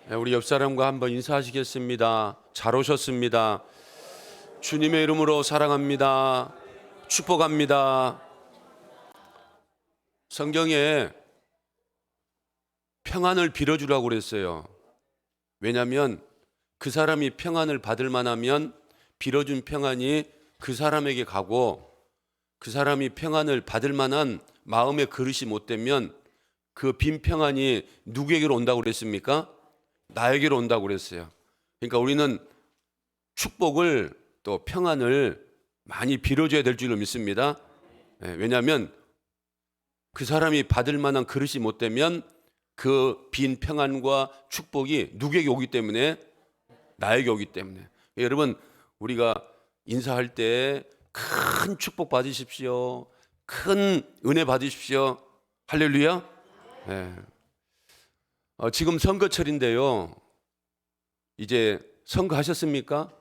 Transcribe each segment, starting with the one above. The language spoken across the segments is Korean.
우리 옆 사람과 한번 인사하시겠습니다. 잘 오셨습니다. 주님의 이름으로 사랑합니다. 축복합니다. 성경에 평안을 빌어주라고 그랬어요. 왜냐하면 그 사람이 평안을 받을 만하면 빌어준 평안이 그 사람에게 가고, 그 사람이 평안을 받을 만한 마음의 그릇이 못 되면 그 빈 평안이 누구에게로 온다고 그랬습니까? 나에게로 온다고 그랬어요. 그러니까 우리는 축복을 또 평안을 많이 빌어줘야 될 줄로 믿습니다. 왜냐하면 그 사람이 받을 만한 그릇이 못 되면 그 빈 평안과 축복이 누구에게 오기 때문에, 나에게 오기 때문에. 여러분, 우리가 인사할 때 큰 축복 받으십시오. 큰 은혜 받으십시오. 할렐루야. 네. 지금 선거철인데요. 이제 선거하셨습니까?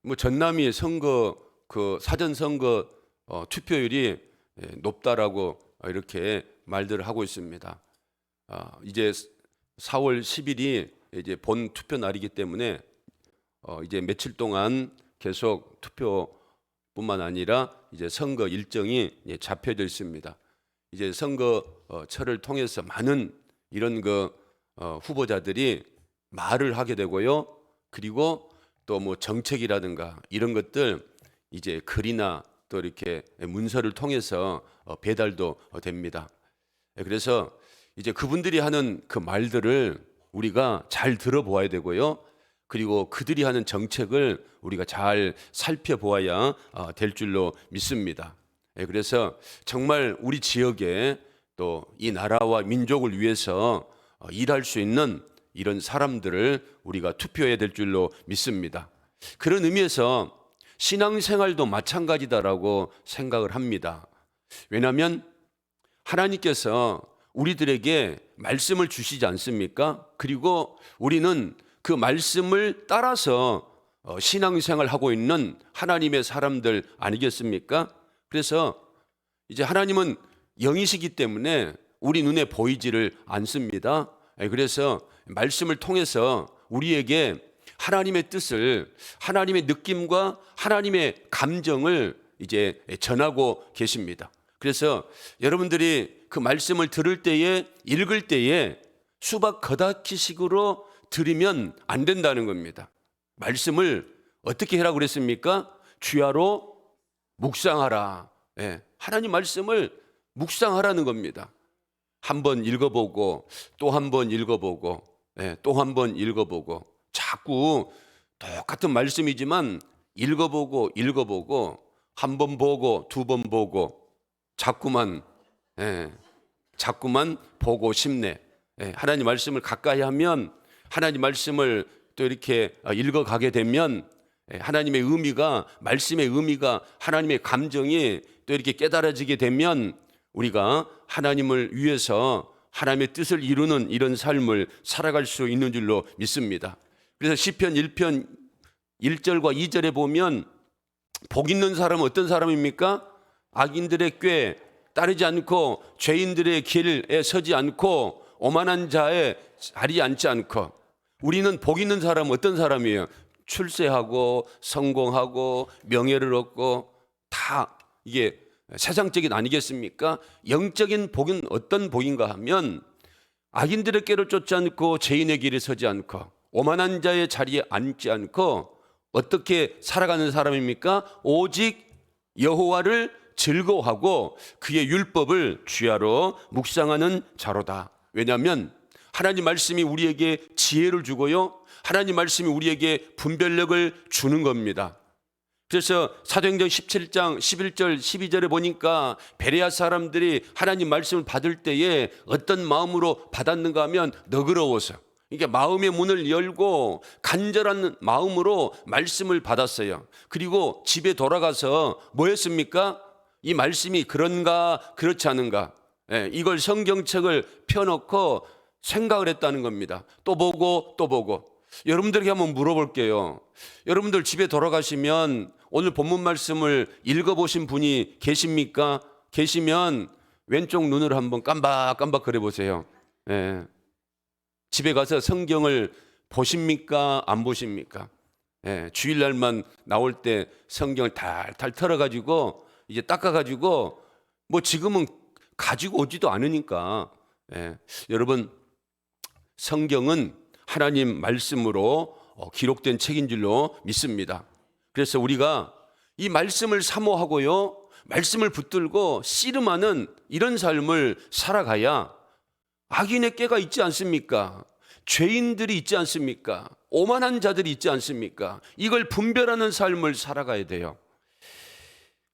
뭐 전남이 선거 그 사전 선거 투표율이 높다라고 이렇게 말들을 하고 있습니다. 이제 4월 10일이 이제 본 투표 날이기 때문에 이제 며칠 동안 계속 투표뿐만 아니라 이제 선거 일정이 잡혀져 있습니다. 이제 선거철을 통해서 많은 이런 후보자들이 말을 하게 되고요. 그리고 또 뭐 정책이라든가 이런 것들 이제 글이나 또 이렇게 문서를 통해서 배달도 됩니다. 그래서 이제 그분들이 하는 그 말들을 우리가 잘 들어보아야 되고요. 그리고 그들이 하는 정책을 우리가 잘 살펴보아야 될 줄로 믿습니다. 그래서 정말 우리 지역에 또 이 나라와 민족을 위해서 일할 수 있는 이런 사람들을 우리가 투표해야 될 줄로 믿습니다. 그런 의미에서 신앙생활도 마찬가지다라고 생각을 합니다. 왜냐하면 하나님께서 우리들에게 말씀을 주시지 않습니까? 그리고 우리는 그 말씀을 따라서 신앙생활하고 있는 하나님의 사람들 아니겠습니까? 그래서 이제 하나님은 영이시기 때문에 우리 눈에 보이지를 않습니다. 그래서 말씀을 통해서 우리에게 하나님의 뜻을, 하나님의 느낌과 하나님의 감정을 이제 전하고 계십니다. 그래서 여러분들이 그 말씀을 들을 때에, 읽을 때에 수박 겉핥기식으로 들으면 안 된다는 겁니다. 말씀을 어떻게 하라고 그랬습니까? 주야로 묵상하라. 하나님 말씀을 묵상하라는 겁니다. 한 번 읽어보고 또 한 번 읽어보고 또 한 번 읽어보고, 자꾸 똑같은 말씀이지만 읽어보고 한 번 보고 두 번 보고 자꾸만 보고 싶네. 하나님 말씀을 가까이 하면, 하나님 말씀을 또 이렇게 읽어가게 되면 하나님의 의미가, 말씀의 의미가, 하나님의 감정이 또 이렇게 깨달아지게 되면 우리가 하나님을 위해서 하나님의 뜻을 이루는 이런 삶을 살아갈 수 있는 줄로 믿습니다. 그래서 시편 1편 1절과 2절에 보면 복 있는 사람은 어떤 사람입니까? 악인들의 꾀 따르지 않고 죄인들의 길에 서지 않고 오만한 자의 자리에 앉지 않고. 우리는 복 있는 사람은 어떤 사람이에요? 출세하고 성공하고 명예를 얻고, 다 이게 세상적인 아니겠습니까? 영적인 복은 어떤 복인가 하면 악인들의 꾀를 쫓지 않고 죄인의 길에 서지 않고 오만한 자의 자리에 앉지 않고 어떻게 살아가는 사람입니까? 오직 여호와를 즐거워하고 그의 율법을 주야로 묵상하는 자로다. 왜냐하면 하나님 말씀이 우리에게 지혜를 주고요, 하나님 말씀이 우리에게 분별력을 주는 겁니다. 그래서 사도행전 17장 11절 12절에 보니까 베레아 사람들이 하나님 말씀을 받을 때에 어떤 마음으로 받았는가 하면 너그러워서, 이게 마음의 문을 열고 간절한 마음으로 말씀을 받았어요. 그리고 집에 돌아가서 뭐 했습니까? 이 말씀이 그런가 그렇지 않은가, 이걸 성경책을 펴놓고 생각을 했다는 겁니다. 또 보고 또 보고. 여러분들에게 한번 물어볼게요. 여러분들 집에 돌아가시면 오늘 본문 말씀을 읽어보신 분이 계십니까? 계시면 왼쪽 눈을 한번 깜박깜박 그려보세요. 집에 가서 성경을 보십니까? 안 보십니까? 예, 주일날만 나올 때 성경을 탈탈 털어가지고 이제 닦아가지고 뭐 지금은 가지고 오지도 않으니까. 예, 여러분, 성경은 하나님 말씀으로 기록된 책인 줄로 믿습니다. 그래서 우리가 이 말씀을 사모하고요, 말씀을 붙들고 씨름하는 이런 삶을 살아가야 악인의 꾀가 있지 않습니까? 죄인들이 있지 않습니까? 오만한 자들이 있지 않습니까? 이걸 분별하는 삶을 살아가야 돼요.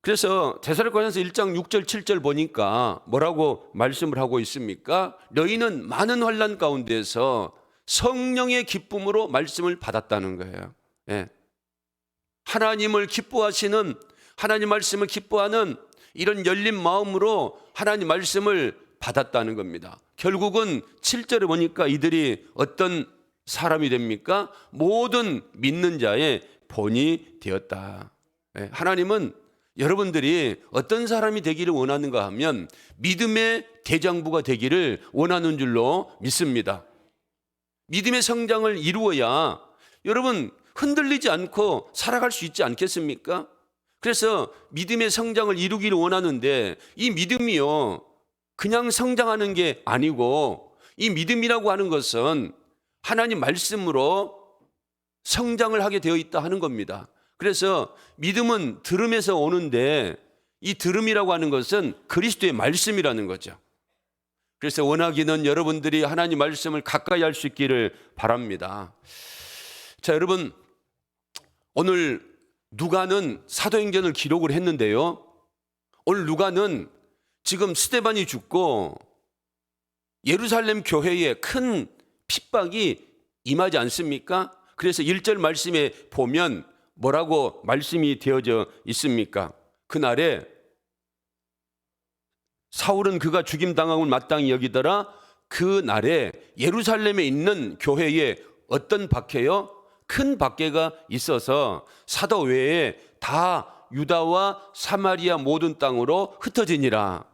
그래서 데살로니가전서 1장 6절 7절 보니까 뭐라고 말씀을 하고 있습니까? 너희는 많은 환난 가운데서 성령의 기쁨으로 말씀을 받았다는 거예요. 예. 하나님을 기뻐하시는, 하나님 말씀을 기뻐하는 이런 열린 마음으로 하나님 말씀을 받았다는 겁니다. 결국은 7절에 보니까 이들이 어떤 사람이 됩니까? 모든 믿는 자의 본이 되었다. 예. 하나님은 여러분들이 어떤 사람이 되기를 원하는가 하면 믿음의 대장부가 되기를 원하는 줄로 믿습니다. 믿음의 성장을 이루어야 여러분 흔들리지 않고 살아갈 수 있지 않겠습니까? 그래서 믿음의 성장을 이루기를 원하는데 이 믿음이요, 그냥 성장하는 게 아니고 이 믿음이라고 하는 것은 하나님 말씀으로 성장을 하게 되어 있다 하는 겁니다. 그래서 믿음은 들음에서 오는데 이 들음이라고 하는 것은 그리스도의 말씀이라는 거죠. 그래서 원하기는 여러분들이 하나님 말씀을 가까이 할 수 있기를 바랍니다. 자, 여러분, 오늘 누가는 사도행전을 기록을 했는데요, 오늘 누가는 지금 스데반이 죽고 예루살렘 교회에 큰 핍박이 임하지 않습니까? 그래서 1절 말씀에 보면 뭐라고 말씀이 되어져 있습니까? 그날에 사울은 그가 죽임당함을 마땅히 여기더라. 그 날에 예루살렘에 있는 교회에 어떤 박해요? 큰 박해가 있어서 사도 외에 다 유다와 사마리아 모든 땅으로 흩어지니라.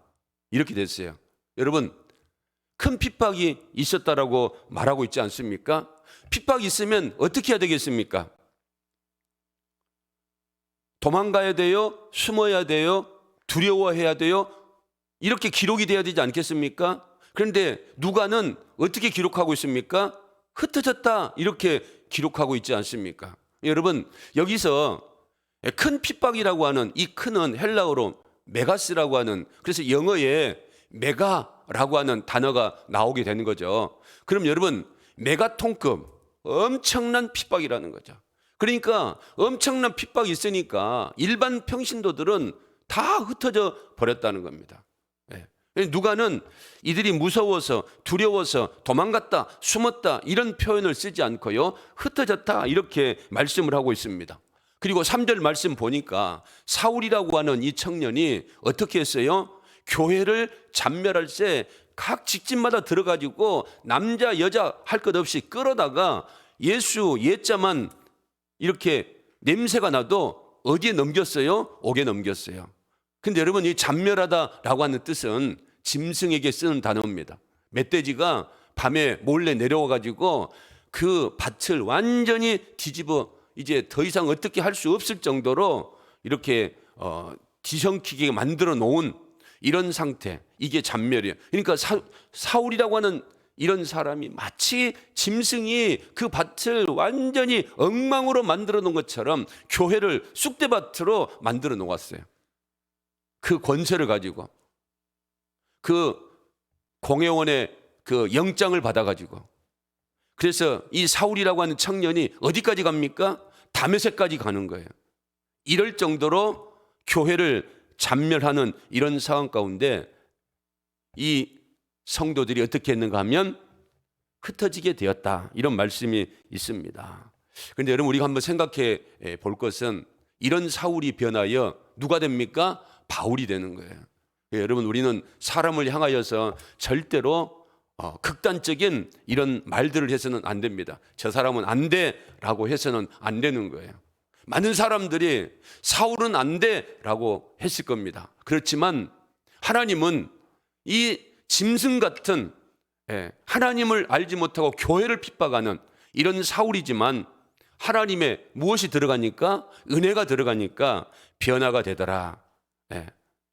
이렇게 됐어요. 여러분, 큰 핍박이 있었다라고 말하고 있지 않습니까? 핍박이 있으면 어떻게 해야 되겠습니까? 도망가야 돼요? 숨어야 돼요? 두려워해야 돼요? 이렇게 기록이 돼야 되지 않겠습니까? 그런데 누가는 어떻게 기록하고 있습니까? 흩어졌다 이렇게 기록하고 있지 않습니까? 여러분, 여기서 큰 핍박이라고 하는 이 큰은 헬라어로 메가스라고 하는, 그래서 영어에 메가라고 하는 단어가 나오게 되는 거죠. 그럼 여러분, 메가톤급 엄청난 핍박이라는 거죠. 그러니까 엄청난 핍박이 있으니까 일반 평신도들은 다 흩어져 버렸다는 겁니다. 누가는 이들이 무서워서 두려워서 도망갔다, 숨었다 이런 표현을 쓰지 않고요, 흩어졌다 이렇게 말씀을 하고 있습니다. 그리고 3절 말씀 보니까 사울이라고 하는 이 청년이 어떻게 했어요? 교회를 잔멸할 때 각 직진마다 들어가지고 남자 여자 할 것 없이 끌어다가 예수 예자만 이렇게 냄새가 나도 어디에 넘겼어요? 옥에 넘겼어요. 근데 여러분, 이 잔멸하다라고 하는 뜻은 짐승에게 쓰는 단어입니다. 멧돼지가 밤에 몰래 내려와 가지고 그 밭을 완전히 뒤집어 이제 더 이상 어떻게 할 수 없을 정도로 이렇게 뒤성키게 만들어 놓은 이런 상태, 이게 잔멸이에요. 그러니까 사울이라고 하는 이런 사람이 마치 짐승이 그 밭을 완전히 엉망으로 만들어 놓은 것처럼 교회를 쑥대밭으로 만들어 놓았어요. 그 권세를 가지고 그 공회원의 그 영장을 받아가지고. 그래서 이 사울이라고 하는 청년이 어디까지 갑니까? 다메섹까지 가는 거예요. 이럴 정도로 교회를 잔멸하는 이런 상황 가운데 이 성도들이 어떻게 했는가 하면 흩어지게 되었다, 이런 말씀이 있습니다. 그런데 여러분, 우리가 한번 생각해 볼 것은 이런 사울이 변하여 누가 됩니까? 바울이 되는 거예요. 여러분, 우리는 사람을 향하여서 절대로 극단적인 이런 말들을 해서는 안 됩니다. 저 사람은 안 돼라고 해서는 안 되는 거예요. 많은 사람들이 사울은 안 돼라고 했을 겁니다. 그렇지만 하나님은 이 짐승 같은 하나님을 알지 못하고 교회를 핍박하는 이런 사울이지만 하나님의 무엇이 들어가니까? 은혜가 들어가니까 변화가 되더라.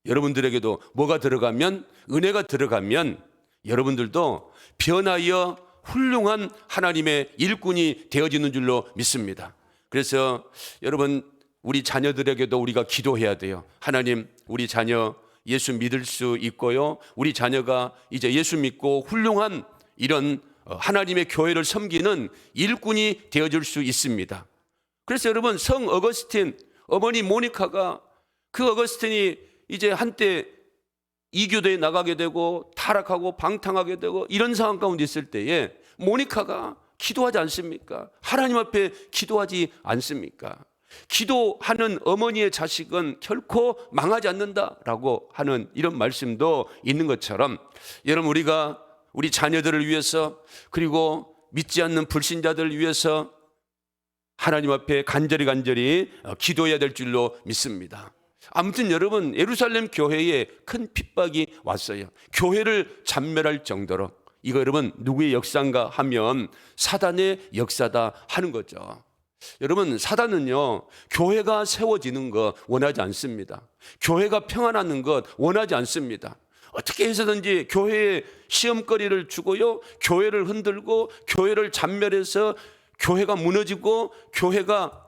여러분들에게도 뭐가 들어가면, 은혜가 들어가면 여러분들도 변하여 훌륭한 하나님의 일꾼이 되어지는 줄로 믿습니다. 그래서 여러분, 우리 자녀들에게도 우리가 기도해야 돼요. 하나님, 우리 자녀 예수 믿을 수 있고요, 우리 자녀가 이제 예수 믿고 훌륭한 이런 하나님의 교회를 섬기는 일꾼이 되어줄 수 있습니다. 그래서 여러분, 성 어거스틴 어머니 모니카가, 그 어거스틴이 이제 한때 이교도에 나가게 되고 타락하고 방탕하게 되고 이런 상황 가운데 있을 때에 모니카가 기도하지 않습니까? 하나님 앞에 기도하지 않습니까? 기도하는 어머니의 자식은 결코 망하지 않는다라고 하는 이런 말씀도 있는 것처럼, 여러분, 우리가 우리 자녀들을 위해서, 그리고 믿지 않는 불신자들을 위해서 하나님 앞에 간절히 기도해야 될 줄로 믿습니다. 아무튼 여러분, 예루살렘 교회에 큰 핍박이 왔어요. 교회를 잔멸할 정도로. 이거 여러분, 누구의 역사인가 하면 사단의 역사다 하는 거죠. 여러분, 사단은요, 교회가 세워지는 것 원하지 않습니다. 교회가 평안하는 것 원하지 않습니다. 어떻게 해서든지 교회에 시험거리를 주고요, 교회를 흔들고 교회를 잔멸해서 교회가 무너지고 교회가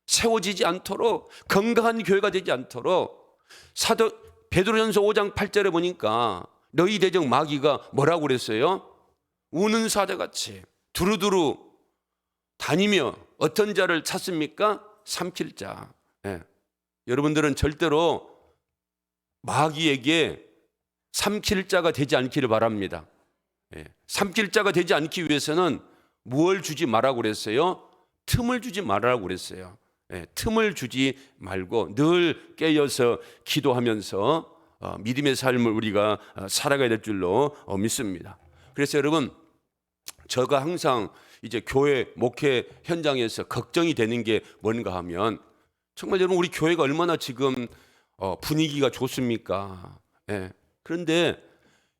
세워지지 않도록, 건강한 교회가 되지 않도록. 사도 베드로전서 5장 8절에 보니까 너희 대적 마귀가 뭐라고 그랬어요? 우는 사자같이 두루두루 다니며 어떤 자를 찾습니까? 삼킬 자. 여러분들은 절대로 마귀에게 삼킬 자가 되지 않기를 바랍니다. 삼킬 자가 되지 않기 위해서는 무엇을 주지 말라고 그랬어요? 틈을 주지 말라고 그랬어요. 틈을 주지 말고 늘 깨어서 기도하면서 믿음의 삶을 우리가 살아가야 될 줄로 믿습니다. 그래서 여러분, 제가 항상 이제 교회 목회 현장에서 걱정이 되는 게 뭔가 하면, 정말 여러분, 우리 교회가 얼마나 지금 분위기가 좋습니까? 그런데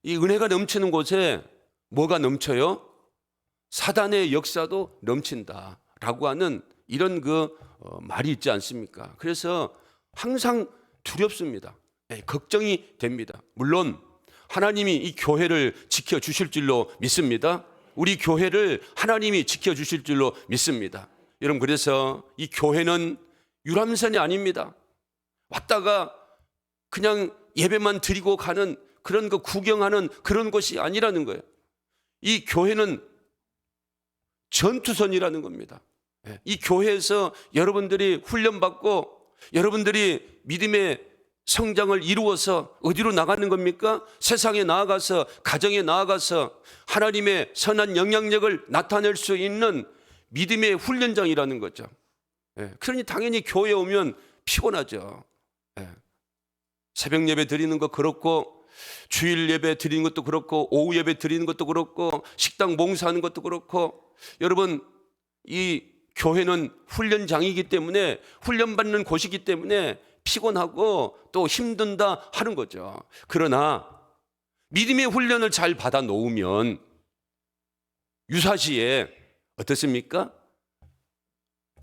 이 은혜가 넘치는 곳에 뭐가 넘쳐요? 사단의 역사도 넘친다라고 하는 이런 말이 있지 않습니까? 그래서 항상 두렵습니다. 걱정이 됩니다. 물론 하나님이 이 교회를 지켜주실 줄로 믿습니다. 우리 교회를 하나님이 지켜주실 줄로 믿습니다. 여러분, 그래서 이 교회는 유람선이 아닙니다. 왔다가 그냥 예배만 드리고 가는 그런 거 구경하는 그런 곳이 아니라는 거예요. 이 교회는 전투선이라는 겁니다. 이 교회에서 여러분들이 훈련받고 여러분들이 믿음의 성장을 이루어서 어디로 나가는 겁니까? 세상에 나아가서, 가정에 나아가서 하나님의 선한 영향력을 나타낼 수 있는 믿음의 훈련장이라는 거죠. 그러니 당연히 교회에 오면 피곤하죠. 새벽 예배 드리는 거 그렇고, 주일 예배 드리는 것도 그렇고, 오후 예배 드리는 것도 그렇고, 식당 봉사하는 것도 그렇고, 여러분, 이 교회는 훈련장이기 때문에, 훈련받는 곳이기 때문에 피곤하고 또 힘든다 하는 거죠. 그러나 믿음의 훈련을 잘 받아 놓으면 유사시에 어떻습니까?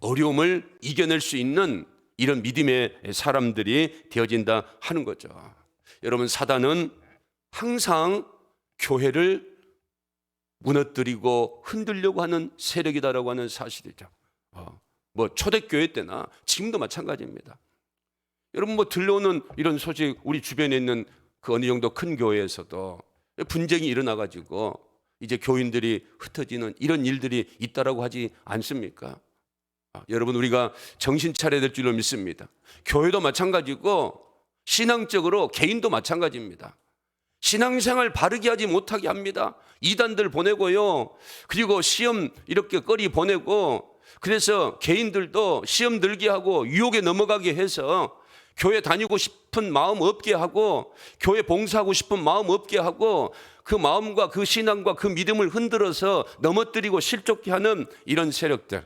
어려움을 이겨낼 수 있는 이런 믿음의 사람들이 되어진다 하는 거죠. 여러분, 사단은 항상 교회를 무너뜨리고 흔들려고 하는 세력이다라고 하는 사실이죠. 초대교회 때나 지금도 마찬가지입니다. 여러분, 들려오는 이런 소식, 우리 주변에 있는 그 어느 정도 큰 교회에서도 분쟁이 일어나가지고 이제 교인들이 흩어지는 이런 일들이 있다라고 하지 않습니까? 여러분, 우리가 정신 차려야 될 줄로 믿습니다. 교회도 마찬가지고 신앙적으로 개인도 마찬가지입니다. 신앙생활 바르게 하지 못하게 합니다. 이단들 보내고요, 그리고 시험 이렇게 거리 보내고, 그래서 개인들도 시험 들게 하고 유혹에 넘어가게 해서 교회 다니고 싶은 마음 없게 하고, 교회 봉사하고 싶은 마음 없게 하고, 그 마음과 그 신앙과 그 믿음을 흔들어서 넘어뜨리고 실족케 하는 이런 세력들,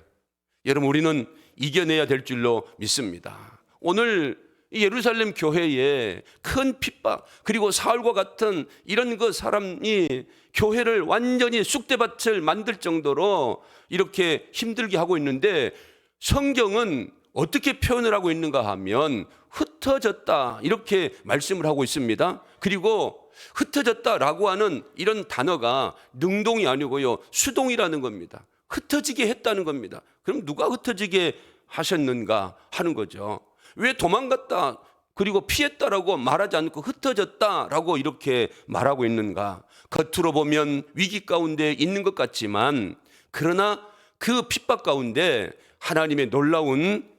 여러분, 우리는 이겨내야 될 줄로 믿습니다. 오늘 이 예루살렘 교회에 큰 핍박, 그리고 사울과 같은 이런 그 사람이 교회를 완전히 쑥대밭을 만들 정도로 이렇게 힘들게 하고 있는데, 성경은 어떻게 표현을 하고 있는가 하면 흩어졌다 이렇게 말씀을 하고 있습니다. 그리고 흩어졌다라고 하는 이런 단어가 능동이 아니고요, 수동이라는 겁니다. 흩어지게 했다는 겁니다. 그럼 누가 흩어지게 하셨는가 하는 거죠. 왜 도망갔다 그리고 피했다라고 말하지 않고 흩어졌다라고 이렇게 말하고 있는가? 겉으로 보면 위기 가운데 있는 것 같지만, 그러나 그 핍박 가운데 하나님의 놀라운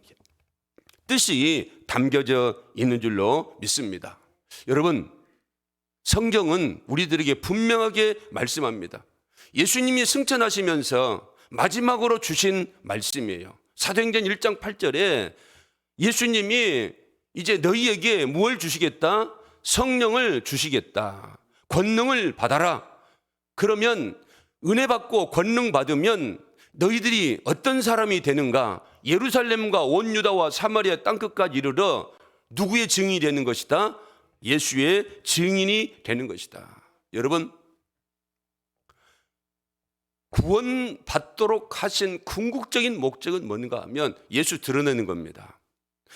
뜻이 담겨져 있는 줄로 믿습니다. 여러분, 성경은 우리들에게 분명하게 말씀합니다. 예수님이 승천하시면서 마지막으로 주신 말씀이에요. 사도행전 1장 8절에 예수님이 이제 너희에게 무엇을 주시겠다? 성령을 주시겠다. 권능을 받아라. 그러면 은혜 받고 권능 받으면 너희들이 어떤 사람이 되는가? 예루살렘과 온 유다와 사마리아 땅끝까지 이르러 누구의 증인이 되는 것이다? 예수의 증인이 되는 것이다. 여러분, 구원받도록 하신 궁극적인 목적은 뭔가 하면 예수 드러내는 겁니다.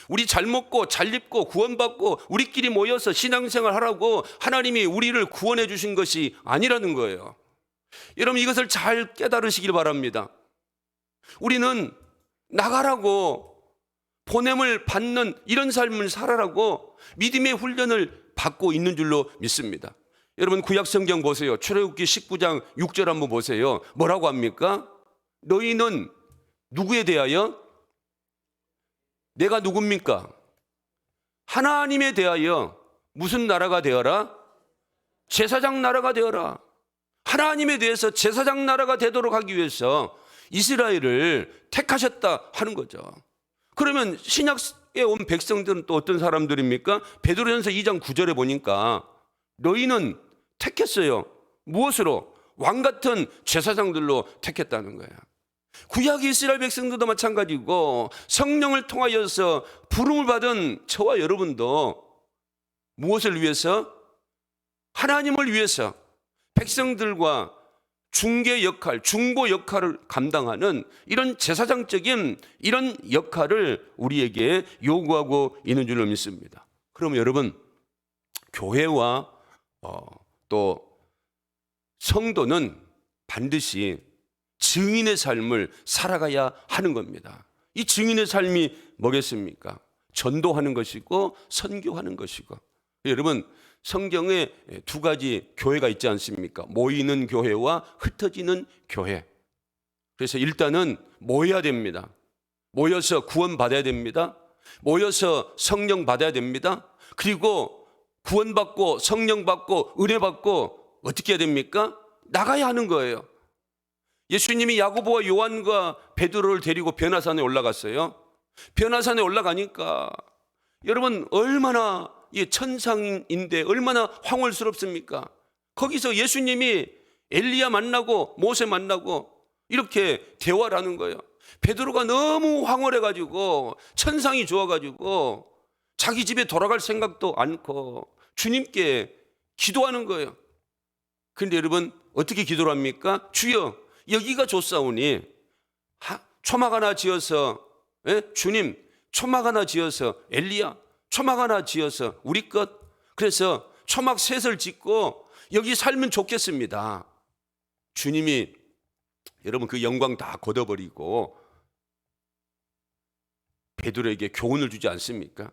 우리 잘 먹고 잘 입고 구원받고 우리끼리 모여서 신앙생활 하라고 하나님이 우리를 구원해 주신 것이 아니라는 거예요. 여러분, 이것을 잘 깨달으시길 바랍니다. 우리는 나가라고, 보냄을 받는 이런 삶을 살아라고 믿음의 훈련을 받고 있는 줄로 믿습니다. 여러분, 구약 성경 보세요. 출애굽기 19장 6절 한번 보세요. 뭐라고 합니까? 너희는 누구에 대하여? 내가 누굽니까? 하나님에 대하여 무슨 나라가 되어라? 제사장 나라가 되어라. 하나님에 대해서 제사장 나라가 되도록 하기 위해서 이스라엘을 택하셨다 하는 거죠. 그러면 신약에 온 백성들은 또 어떤 사람들입니까? 베드로전서 2장 9절에 보니까 너희는 택했어요. 무엇으로? 왕 같은 제사장들로 택했다는 거예요. 구약 이스라엘 백성들도 마찬가지고 성령을 통하여서 부름을 받은 저와 여러분도 무엇을 위해서? 하나님을 위해서 백성들과 중개 역할, 중보 역할을 감당하는 이런 제사장적인 이런 역할을 우리에게 요구하고 있는 줄로 믿습니다. 그러면 여러분, 교회와 또 성도는 반드시 증인의 삶을 살아가야 하는 겁니다. 이 증인의 삶이 뭐겠습니까? 전도하는 것이고 선교하는 것이고. 여러분, 성경에 두 가지 교회가 있지 않습니까? 모이는 교회와 흩어지는 교회. 그래서 일단은 모여야 됩니다. 모여서 구원받아야 됩니다. 모여서 성령 받아야 됩니다. 그리고 구원받고 성령 받고 은혜 받고 어떻게 해야 됩니까? 나가야 하는 거예요. 예수님이 야고보와 요한과 베드로를 데리고 변화산에 올라갔어요. 변화산에 올라가니까 여러분, 얼마나 천상인데 얼마나 황홀스럽습니까? 거기서 예수님이 엘리야 만나고 모세 만나고 이렇게 대화를 하는 거예요. 베드로가 너무 황홀해가지고 천상이 좋아가지고 자기 집에 돌아갈 생각도 않고 주님께 기도하는 거예요. 그런데 여러분, 어떻게 기도를 합니까? 주여, 여기가 좋사오니 초막 하나 지어서, 주님 초막 하나 지어서 엘리야 초막 하나 지어서 우리 것, 그래서 초막 셋을 짓고 여기 살면 좋겠습니다. 주님이 여러분 그 영광 다 걷어버리고 베드로에게 교훈을 주지 않습니까?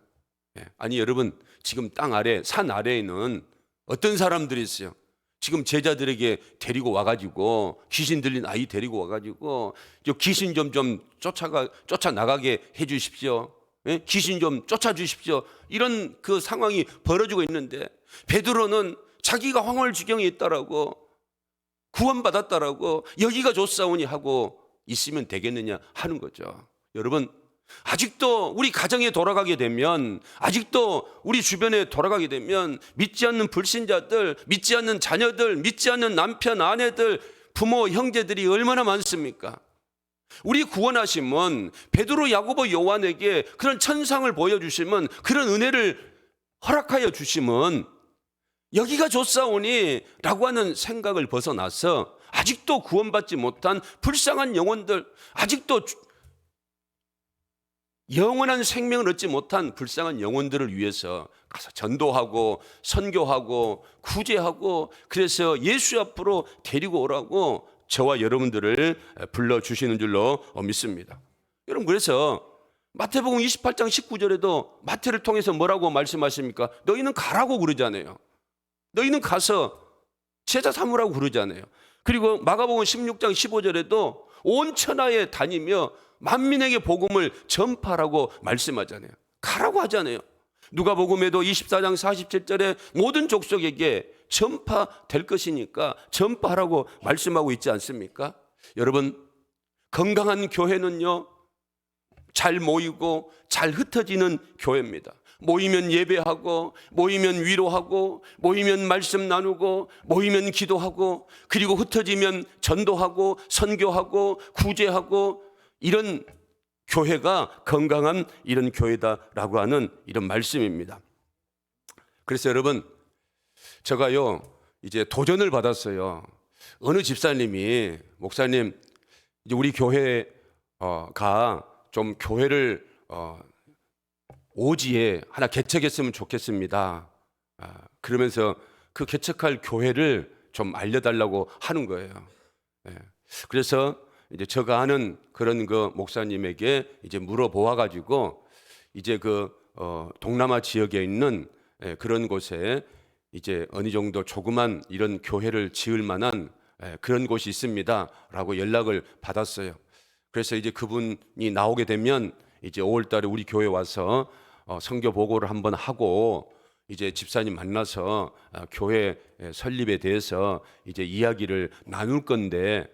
아니 여러분, 지금 땅 아래, 산 아래에는 어떤 사람들이 있어요. 지금 제자들에게 데리고 와가지고, 귀신 들린 아이 데리고 와가지고 귀신 좀 쫓아나가게 해주십시오. 귀신 좀 쫓아주십시오. 이런 그 상황이 벌어지고 있는데, 베드로는 자기가 황홀지경에 있다라고, 구원받았다라고, 여기가 좋사오니 하고 있으면 되겠느냐 하는 거죠. 여러분, 아직도 우리 가정에 돌아가게 되면, 아직도 우리 주변에 돌아가게 되면 믿지 않는 불신자들, 믿지 않는 자녀들, 믿지 않는 남편, 아내들, 부모, 형제들이 얼마나 많습니까? 우리 구원하심은 베드로, 야고보, 요한에게 그런 천상을 보여주시면, 그런 은혜를 허락하여 주심은 여기가 좋사오니 라고 하는 생각을 벗어나서 아직도 구원받지 못한 불쌍한 영혼들, 아직도 영원한 생명을 얻지 못한 불쌍한 영혼들을 위해서 가서 전도하고 선교하고 구제하고, 그래서 예수 앞으로 데리고 오라고 저와 여러분들을 불러주시는 줄로 믿습니다. 여러분, 그래서 마태복음 28장 19절에도 마태를 통해서 뭐라고 말씀하십니까? 너희는 가라고 그러잖아요. 너희는 가서 제자 삼으라고 그러잖아요. 그리고 마가복음 16장 15절에도 온 천하에 다니며 만민에게 복음을 전파하라고 말씀하잖아요. 가라고 하잖아요. 누가복음에도 24장 47절에 모든 족속에게 전파될 것이니까 전파하라고 말씀하고 있지 않습니까? 여러분, 건강한 교회는요, 잘 모이고 잘 흩어지는 교회입니다. 모이면 예배하고, 모이면 위로하고, 모이면 말씀 나누고, 모이면 기도하고, 그리고 흩어지면 전도하고 선교하고 구제하고, 이런 교회가 건강한 이런 교회다라고 하는 이런 말씀입니다. 그래서 여러분, 제가요 이제 도전을 받았어요. 어느 집사님이, 목사님, 이제 우리 교회가 좀 교회를 오지에 하나 개척했으면 좋겠습니다. 그러면서 그 개척할 교회를 좀 알려달라고 하는 거예요. 그래서 이제 제가 아는 그런 그 목사님에게 이제 물어보아 가지고, 이제 그 동남아 지역에 있는 그런 곳에 이제 어느 정도 조그만 이런 교회를 지을 만한 그런 곳이 있습니다라고 연락을 받았어요. 그래서 이제 그분이 나오게 되면 이제 5월 달에 우리 교회 와서 선교 보고를 한번 하고, 이제 집사님 만나서 교회 설립에 대해서 이제 이야기를 나눌 건데,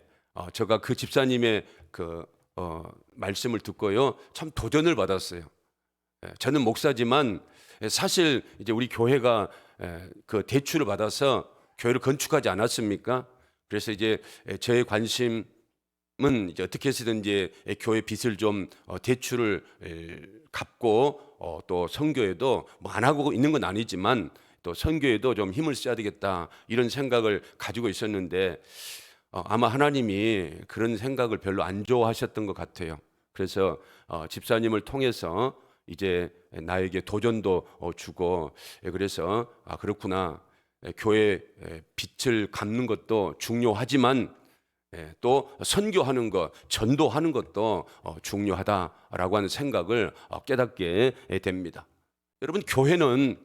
제가 그 집사님의 그 말씀을 듣고요 참 도전을 받았어요. 저는 목사지만 사실 이제 우리 교회가 그 대출을 받아서 교회를 건축하지 않았습니까? 그래서 이제 저의 관심은 이제 어떻게 해서든지 교회 빚을 좀 대출을 갚고, 또 선교에도 뭐 안 하고 있는 건 아니지만 또 선교에도 좀 힘을 써야 되겠다, 이런 생각을 가지고 있었는데, 아마 하나님이 그런 생각을 별로 안 좋아하셨던 것 같아요. 그래서 집사님을 통해서 이제 나에게 도전도 주고, 그래서 그렇구나, 교회 빚을 갚는 것도 중요하지만 또 선교하는 것, 전도하는 것도 중요하다라고 하는 생각을 깨닫게 됩니다. 여러분, 교회는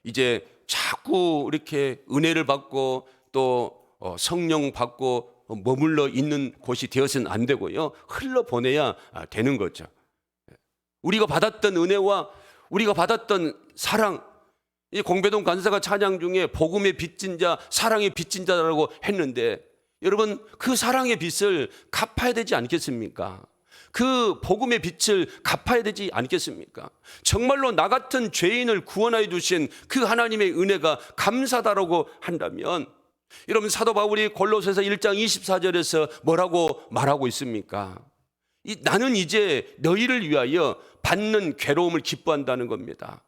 이제 자꾸 이렇게 은혜를 받고 또 성령 받고 머물러 있는 곳이 되어서는 안 되고요, 흘러보내야 되는 거죠. 우리가 받았던 은혜와 우리가 받았던 사랑, 이 공배동 간사가 찬양 중에 복음의 빚진 자, 사랑의 빚진 자라고 했는데, 여러분, 그 사랑의 빚을 갚아야 되지 않겠습니까? 그 복음의 빚을 갚아야 되지 않겠습니까? 정말로 나 같은 죄인을 구원하여 주신 그 하나님의 은혜가 감사다라고 한다면, 여러분, 사도 바울이 골로새서 1장 24절에서 뭐라고 말하고 있습니까? 나는 이제 너희를 위하여 받는 괴로움을 기뻐한다는 겁니다.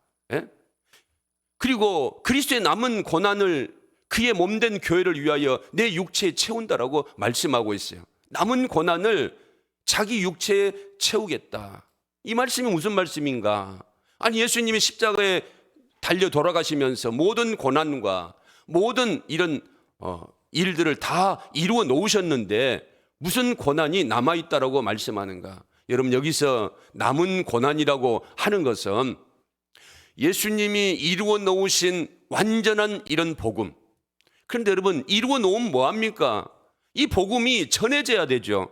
그리고 그리스도의 남은 고난을 그의 몸된 교회를 위하여 내 육체에 채운다라고 말씀하고 있어요. 남은 고난을 자기 육체에 채우겠다. 이 말씀이 무슨 말씀인가? 아니, 예수님이 십자가에 달려 돌아가시면서 모든 고난과 모든 이런 일들을 다 이루어 놓으셨는데 무슨 고난이 남아있다라고 말씀하는가? 여러분, 여기서 남은 고난이라고 하는 것은 예수님이 이루어 놓으신 완전한 이런 복음. 그런데 여러분, 이루어 놓으면 뭐합니까? 이 복음이 전해져야 되죠.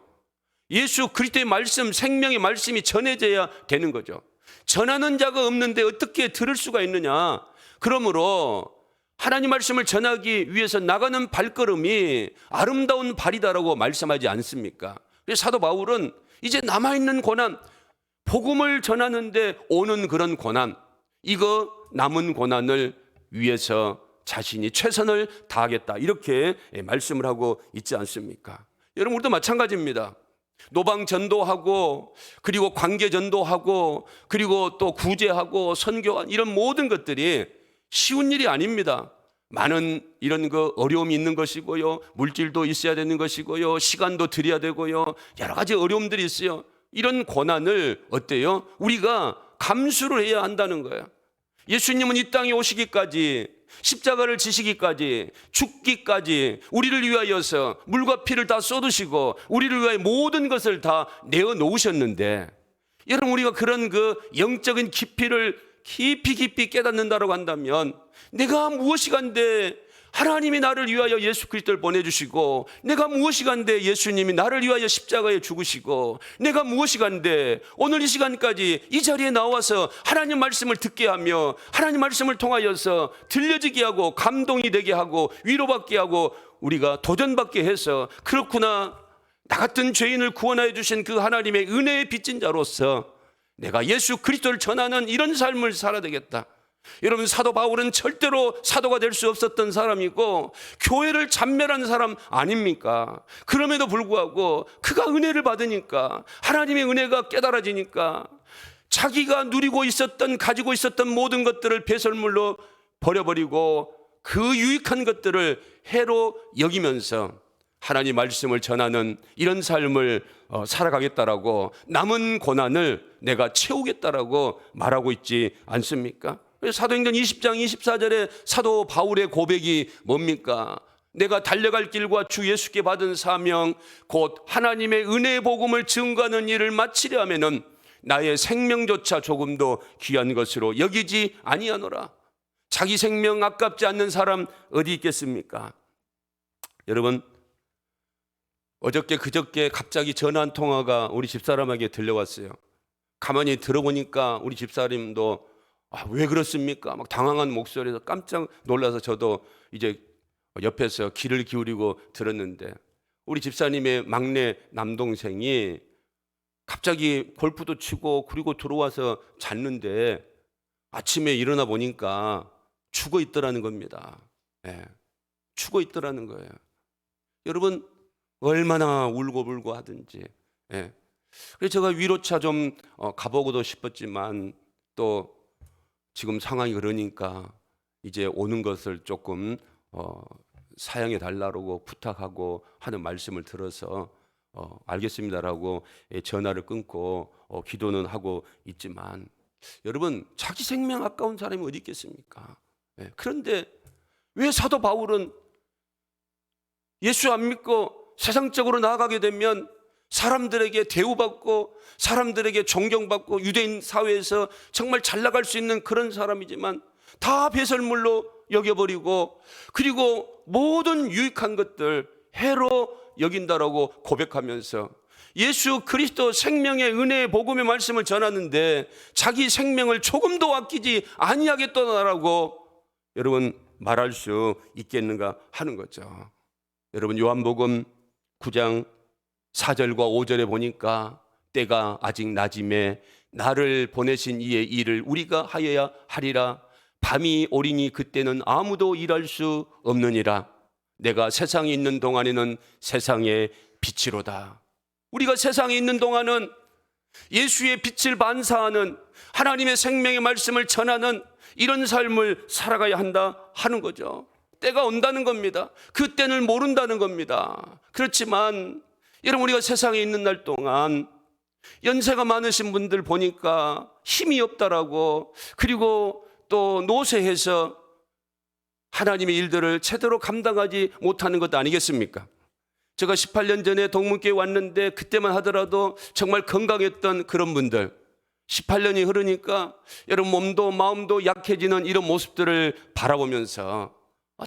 예수 그리스도의 말씀, 생명의 말씀이 전해져야 되는 거죠. 전하는 자가 없는데 어떻게 들을 수가 있느냐? 그러므로 하나님 말씀을 전하기 위해서 나가는 발걸음이 아름다운 발이다라고 말씀하지 않습니까? 그래서 사도 바울은 이제 남아있는 고난, 복음을 전하는데 오는 그런 고난, 이거 남은 고난을 위해서 자신이 최선을 다하겠다, 이렇게 말씀을 하고 있지 않습니까? 여러분, 우리도 마찬가지입니다. 노방 전도하고 그리고 관계 전도하고 그리고 또 구제하고 선교한 이런 모든 것들이 쉬운 일이 아닙니다. 많은 이런 어려움이 있는 것이고요. 물질도 있어야 되는 것이고요. 시간도 들여야 되고요. 여러 가지 어려움들이 있어요. 이런 고난을 어때요? 우리가 감수를 해야 한다는 거예요. 예수님은 이 땅에 오시기까지, 십자가를 지시기까지, 죽기까지 우리를 위하여서 물과 피를 다 쏟으시고 우리를 위하여 모든 것을 다 내어놓으셨는데, 여러분 우리가 그런 영적인 깊이를 깊이 깨닫는다고 한다면, 내가 무엇이 간데 하나님이 나를 위하여 예수 그리스도를 보내주시고, 내가 무엇이 간데 예수님이 나를 위하여 십자가에 죽으시고, 내가 무엇이 간데 오늘 이 시간까지 이 자리에 나와서 하나님 말씀을 듣게 하며 하나님 말씀을 통하여서 들려지게 하고 감동이 되게 하고 위로받게 하고 우리가 도전받게 해서, 그렇구나, 나 같은 죄인을 구원하여 주신 그 하나님의 은혜의 빚진 자로서 내가 예수 그리스도를 전하는 이런 삶을 살아야 되겠다. 여러분, 사도 바울은 절대로 사도가 될 수 없었던 사람이고 교회를 잔멸한 사람 아닙니까? 그럼에도 불구하고 그가 은혜를 받으니까, 하나님의 은혜가 깨달아지니까 자기가 누리고 있었던, 가지고 있었던 모든 것들을 배설물로 버려버리고 그 유익한 것들을 해로 여기면서 하나님 말씀을 전하는 이런 삶을 살아가겠다라고, 남은 고난을 내가 채우겠다라고 말하고 있지 않습니까? 사도행전 20장 24절에 사도 바울의 고백이 뭡니까? 내가 달려갈 길과 주 예수께 받은 사명 곧 하나님의 은혜의 복음을 증거하는 일을 마치려 하면은 나의 생명조차 조금도 귀한 것으로 여기지 아니하노라. 자기 생명 아깝지 않는 사람 어디 있겠습니까? 여러분, 어저께 그저께 갑자기 전화 한 통화가 우리 집사람에게 들려왔어요. 가만히 들어보니까 우리 집사람도 왜 그렇습니까? 막 당황한 목소리에서 깜짝 놀라서 저도 이제 옆에서 귀를 기울이고 들었는데, 우리 집사님의 막내 남동생이 갑자기 골프도 치고 그리고 들어와서 잤는데 아침에 일어나 보니까 죽어 있더라는 겁니다. 네, 죽어 있더라는 거예요. 여러분, 얼마나 울고불고 하든지. 네. 그래서 제가 위로차 좀 가보고도 싶었지만 또 지금 상황이 그러니까 이제 오는 것을 조금 사양해 달라고 부탁하고 하는 말씀을 들어서 알겠습니다라고 전화를 끊고 기도는 하고 있지만, 여러분, 자기 생명 아까운 사람이 어디 있겠습니까? 네. 그런데 왜 사도 바울은 예수 안 믿고 세상적으로 나아가게 되면 사람들에게 대우받고 사람들에게 존경받고 유대인 사회에서 정말 잘 나갈 수 있는 그런 사람이지만 다 배설물로 여겨버리고 그리고 모든 유익한 것들 해로 여긴다라고 고백하면서 예수 그리스도 생명의 은혜의 복음의 말씀을 전하는데 자기 생명을 조금도 아끼지 아니하겠다라고 여러분 말할 수 있겠는가 하는 거죠. 여러분, 요한복음 9장 4절과 5절에 보니까 때가 아직 낮임에 나를 보내신 이의 일을 우리가 하여야 하리라. 밤이 오리니 그때는 아무도 일할 수 없느니라. 내가 세상에 있는 동안에는 세상의 빛이로다. 우리가 세상에 있는 동안은 예수의 빛을 반사하는 하나님의 생명의 말씀을 전하는 이런 삶을 살아가야 한다 하는 거죠. 때가 온다는 겁니다. 그 때는 모른다는 겁니다. 그렇지만 여러분, 우리가 세상에 있는 날 동안 연세가 많으신 분들 보니까 힘이 없다라고, 그리고 또 노쇠해서 하나님의 일들을 제대로 감당하지 못하는 것도 아니겠습니까? 제가 18년 전에 동문교회 왔는데 그때만 하더라도 정말 건강했던 그런 분들, 18년이 흐르니까 여러분 몸도 마음도 약해지는 이런 모습들을 바라보면서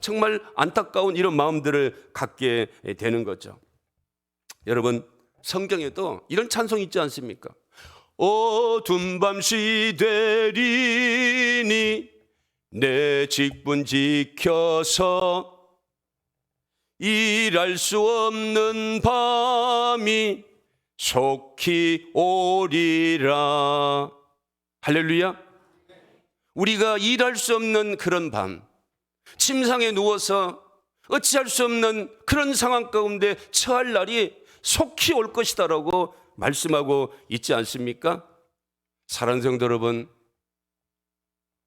정말 안타까운 이런 마음들을 갖게 되는 거죠. 여러분, 성경에도 이런 찬송이 있지 않습니까? 어두운 밤시 되리니 내 직분 지켜서 일할 수 없는 밤이 속히 오리라. 할렐루야. 우리가 일할 수 없는 그런 밤, 침상에 누워서 어찌할 수 없는 그런 상황 가운데 처할 날이 속히 올 것이다라고 말씀하고 있지 않습니까? 사랑하는 성도 여러분,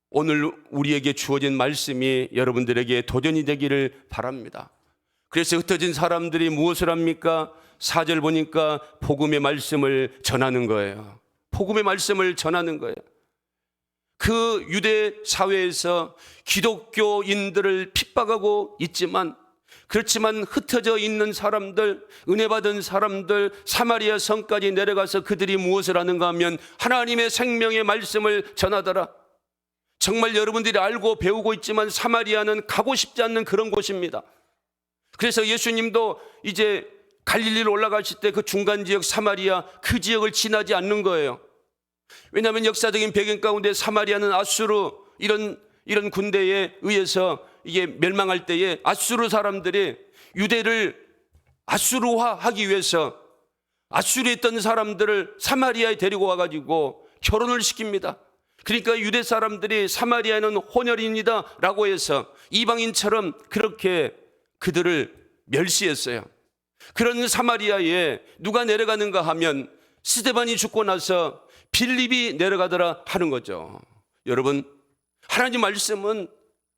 오늘 우리에게 주어진 말씀이 여러분들에게 도전이 되기를 바랍니다. 그래서 흩어진 사람들이 무엇을 합니까? 4절 보니까 복음의 말씀을 전하는 거예요. 복음의 말씀을 전하는 거예요. 그 유대 사회에서 기독교인들을 핍박하고 있지만, 그렇지만 흩어져 있는 사람들, 은혜 받은 사람들, 사마리아 성까지 내려가서 그들이 무엇을 하는가 하면 하나님의 생명의 말씀을 전하더라. 정말 여러분들이 알고 배우고 있지만 사마리아는 가고 싶지 않는 그런 곳입니다. 그래서 예수님도 이제 갈릴리로 올라가실 때 그 중간 지역 사마리아 그 지역을 지나지 않는 거예요. 왜냐하면 역사적인 배경 가운데 사마리아는 아수르 이런 군대에 의해서 이게 멸망할 때에 아수르 사람들이 유대를 아수르화하기 위해서 아수르에 있던 사람들을 사마리아에 데리고 와가지고 결혼을 시킵니다. 그러니까 유대 사람들이 사마리아는 혼혈입니다 라고 해서 이방인처럼 그렇게 그들을 멸시했어요. 그런 사마리아에 누가 내려가는가 하면 스데반이 죽고 나서 빌립이 내려가더라 하는 거죠. 여러분, 하나님 말씀은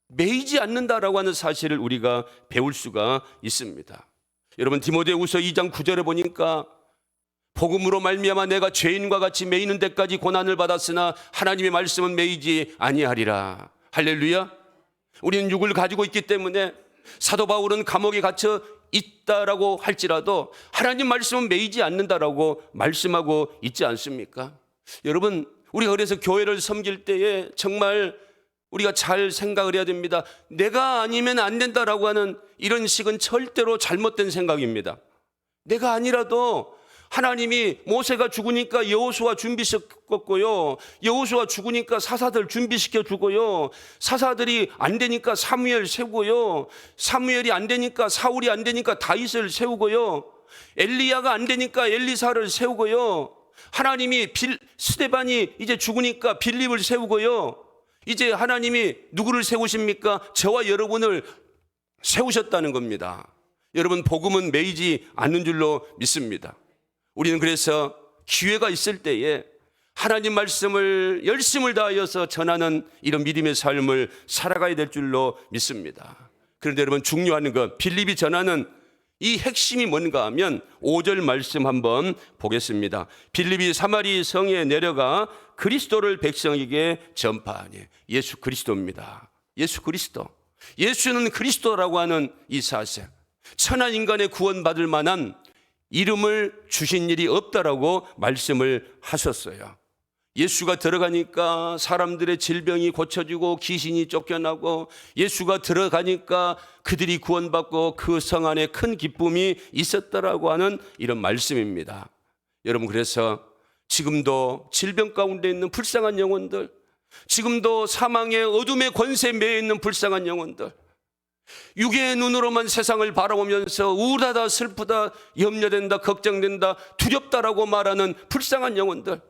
매이지 않는다라고 하는 사실을 우리가 배울 수가 있습니다. 여러분, 디모데후서 2장 9절에 보니까 복음으로 말미암아 내가 죄인과 같이 매이는 데까지 고난을 받았으나 하나님의 말씀은 매이지 아니하리라. 할렐루야. 우리는 육을 가지고 있기 때문에 사도 바울은 감옥에 갇혀 있다라고 할지라도 하나님 말씀은 매이지 않는다라고 말씀하고 있지 않습니까? 여러분, 우리가 그래서 교회를 섬길 때에 정말 우리가 잘 생각을 해야 됩니다. 내가 아니면 안 된다라고 하는 이런 식은 절대로 잘못된 생각입니다. 내가 아니라도 하나님이 모세가 죽으니까 여호수아 준비시켰고요, 여호수아 죽으니까 사사들 준비시켜 주고요, 사사들이 안 되니까 사무엘 세우고요, 사무엘이 안 되니까 사울이 안 되니까 다윗을 세우고요, 엘리야가 안 되니까 엘리사를 세우고요, 하나님이 스데반이 이제 죽으니까 빌립을 세우고요, 이제 하나님이 누구를 세우십니까? 저와 여러분을 세우셨다는 겁니다. 여러분, 복음은 매이지 않는 줄로 믿습니다. 우리는 그래서 기회가 있을 때에 하나님 말씀을 열심을 다하여서 전하는 이런 믿음의 삶을 살아가야 될 줄로 믿습니다. 그런데 여러분, 중요한 것, 빌립이 전하는 이 핵심이 뭔가 하면 5절 말씀 한번 보겠습니다. 빌립이 사마리 성에 내려가 그리스도를 백성에게 전파하니. 예수 그리스도입니다. 예수 그리스도. 예수는 그리스도라고 하는 이 사실, 천한 인간의 구원받을 만한 이름을 주신 일이 없다라고 말씀을 하셨어요. 예수가 들어가니까 사람들의 질병이 고쳐지고 귀신이 쫓겨나고, 예수가 들어가니까 그들이 구원받고 그 성 안에 큰 기쁨이 있었다라고 하는 이런 말씀입니다. 여러분, 그래서 지금도 질병 가운데 있는 불쌍한 영혼들, 지금도 사망의 어둠의 권세에 매여 있는 불쌍한 영혼들, 육의 눈으로만 세상을 바라보면서 우울하다, 슬프다, 염려된다, 걱정된다, 두렵다라고 말하는 불쌍한 영혼들,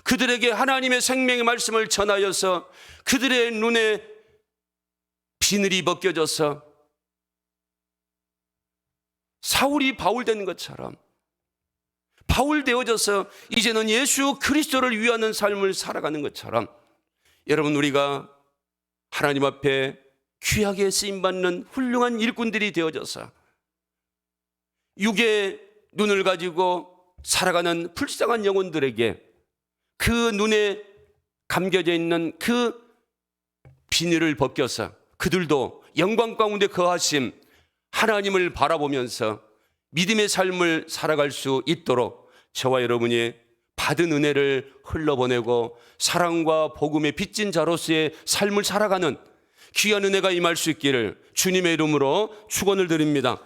그들에게 하나님의 생명의 말씀을 전하여서 그들의 눈에 비늘이 벗겨져서 사울이 바울 된 것처럼 바울 되어져서 이제는 예수 그리스도를 위하는 삶을 살아가는 것처럼, 여러분, 우리가 하나님 앞에 귀하게 쓰임받는 훌륭한 일꾼들이 되어져서 육의 눈을 가지고 살아가는 불쌍한 영혼들에게 그 눈에 감겨져 있는 그 비늘을 벗겨서 그들도 영광 가운데 거하심 하나님을 바라보면서 믿음의 삶을 살아갈 수 있도록 저와 여러분이 받은 은혜를 흘러보내고 사랑과 복음의 빚진 자로서의 삶을 살아가는 귀한 은혜가 임할 수 있기를 주님의 이름으로 축원을 드립니다.